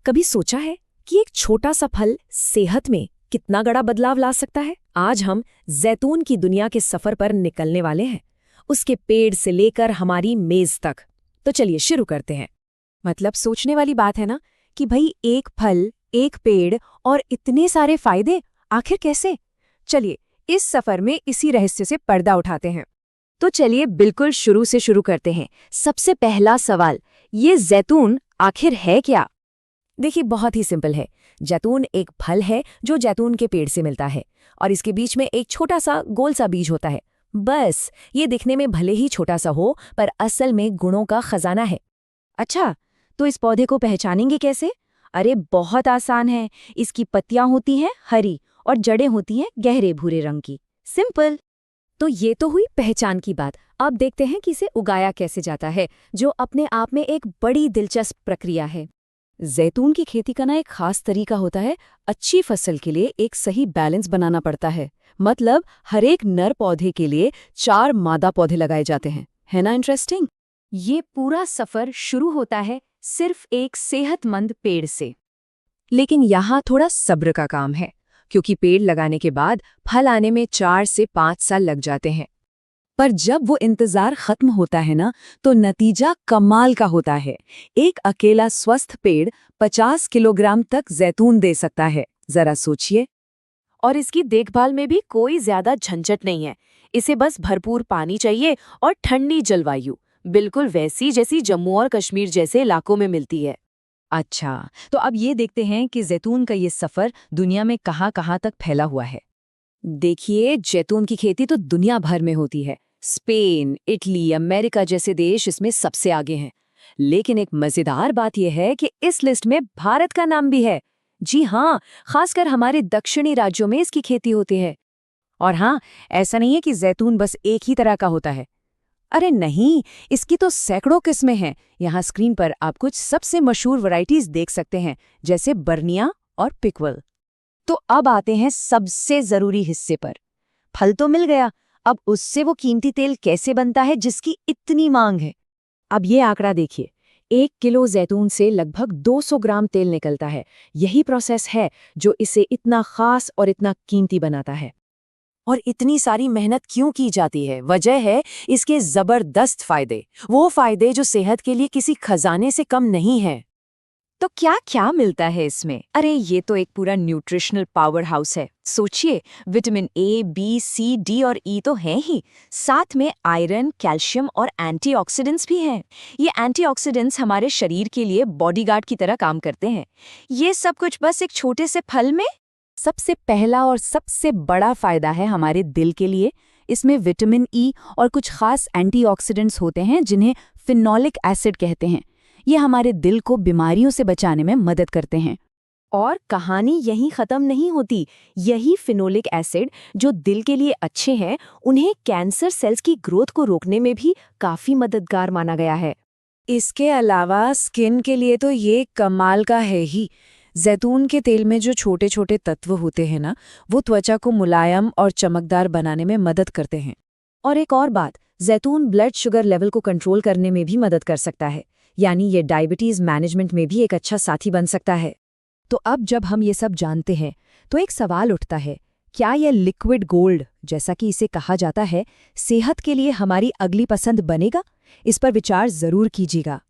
कभी सोचा है कि एक छोटा सा फल सेहत में कितना बड़ा बदलाव ला सकता है? आज हम जैतून की दुनिया के सफर पर निकलने वाले हैं, उसके पेड़ से लेकर हमारी मेज तक। तो चलिए शुरू करते हैं। मतलब सोचने वाली बात है ना कि भाई एक फल, एक पेड़ और इतने सारे फायदे, आखिर कैसे? चलिए इस सफर में इसी रहस्य से पर्दा उठाते हैं। तो चलिए बिल्कुल शुरू से शुरू करते हैं। सबसे पहला सवाल, ये जैतून आखिर है क्या? देखिए बहुत ही सिंपल है। जैतून एक फल है जो जैतून के पेड़ से मिलता है और इसके बीच में एक छोटा सा गोल सा बीज होता है। बस ये दिखने में भले ही छोटा सा हो पर असल में गुणों का खजाना है। अच्छा, तो इस पौधे को पहचानेंगे कैसे? अरे बहुत आसान है। इसकी पत्तियां होती हैं हरी और जड़ें होती हैं गहरे भूरे रंग की। सिंपल। तो ये तो हुई पहचान की बात। अब देखते हैं कि इसे उगाया कैसे जाता है, जो अपने आप में एक बड़ी दिलचस्प प्रक्रिया है। जैतून की खेती का एक खास तरीका होता है। अच्छी फसल के लिए एक सही बैलेंस बनाना पड़ता है। मतलब हर एक नर पौधे के लिए 4 मादा पौधे लगाए जाते हैं। है ना इंटरेस्टिंग? ये पूरा सफर शुरू होता है सिर्फ एक सेहतमंद पेड़ से। लेकिन यहाँ थोड़ा सब्र का काम है, क्योंकि पेड़ लगाने के बाद फल आने में 4 से 5 साल लग जाते हैं। पर जब वो इंतजार खत्म होता है ना, तो नतीजा कमाल का होता है। एक अकेला स्वस्थ पेड़ 50 किलोग्राम तक जैतून दे सकता है। जरा सोचिए। और इसकी देखभाल में भी कोई ज्यादा झंझट नहीं है। इसे बस भरपूर पानी चाहिए और ठंडी जलवायु, बिल्कुल वैसी जैसी जम्मू और कश्मीर जैसे इलाकों में मिलती है। अच्छा, तो अब ये देखते हैं कि जैतून का ये सफर दुनिया में कहाँ-कहाँ तक फैला हुआ है। देखिए, जैतून की खेती तो दुनिया भर में होती है। स्पेन, इटली, अमेरिका जैसे देश इसमें सबसे आगे हैं। लेकिन एक मजेदार बात यह है कि इस लिस्ट में भारत का नाम भी है। जी हाँ, खासकर हमारे दक्षिणी राज्यों में इसकी खेती होती है। और हाँ, ऐसा नहीं है कि जैतून बस एक ही तरह का होता है। अरे नहीं, इसकी तो सैकड़ों किस्में हैं। यहाँ स्क्रीन पर आप कुछ सबसे मशहूर वैरायटीज देख सकते हैं, जैसे बर्निया और पिकवल। तो अब आते हैं सबसे जरूरी हिस्से पर। फल तो मिल गया, अब उससे वो कीमती तेल कैसे बनता है जिसकी इतनी मांग है? अब ये आंकड़ा देखिए, 1 किलो जैतून से लगभग 200 ग्राम तेल निकलता है। यही प्रोसेस है जो इसे इतना खास और इतना कीमती बनाता है। और इतनी सारी मेहनत क्यों की जाती है? वजह है इसके जबरदस्त फायदे, वो फायदे जो सेहत के लिए किसी खजाने से कम नहीं है। तो क्या क्या मिलता है इसमें? अरे ये तो एक पूरा न्यूट्रिशनल पावर हाउस है। सोचिए, vitamin A, B, C, D और ई तो हैं ही, साथ में आयरन, कैल्शियम और एंटीऑक्सीडेंट्स भी हैं। ये एंटीऑक्सीडेंट्स हमारे शरीर के लिए बॉडीगार्ड की तरह काम करते हैं। ये सब कुछ बस एक छोटे से फल में? सबसे पहला और सबसे बड़ा फायदा है हमारे दिल के लिए। इसमें विटामिन ई और कुछ खास एंटीऑक्सीडेंट्स होते हैं जिन्हें फिनोलिक एसिड कहते हैं। ये हमारे दिल को बीमारियों से बचाने में मदद करते हैं। और कहानी यहीं खत्म नहीं होती। यही फिनोलिक एसिड जो दिल के लिए अच्छे हैं, उन्हें कैंसर सेल्स की ग्रोथ को रोकने में भी काफी मददगार माना गया है। इसके अलावा स्किन के लिए तो ये कमाल का है ही। जैतून के तेल में जो छोटे छोटे तत्व होते हैं ना, वो त्वचा को मुलायम और चमकदार बनाने में मदद करते हैं। और एक और बात, जैतून ब्लड शुगर लेवल को कंट्रोल करने में भी मदद कर सकता है। यानी ये डायबिटीज मैनेजमेंट में भी एक अच्छा साथी बन सकता है। तो अब जब हम ये सब जानते हैं, तो एक सवाल उठता है, क्या यह लिक्विड गोल्ड, जैसा कि इसे कहा जाता है, सेहत के लिए हमारी अगली पसंद बनेगा? इस पर विचार जरूर कीजिएगा।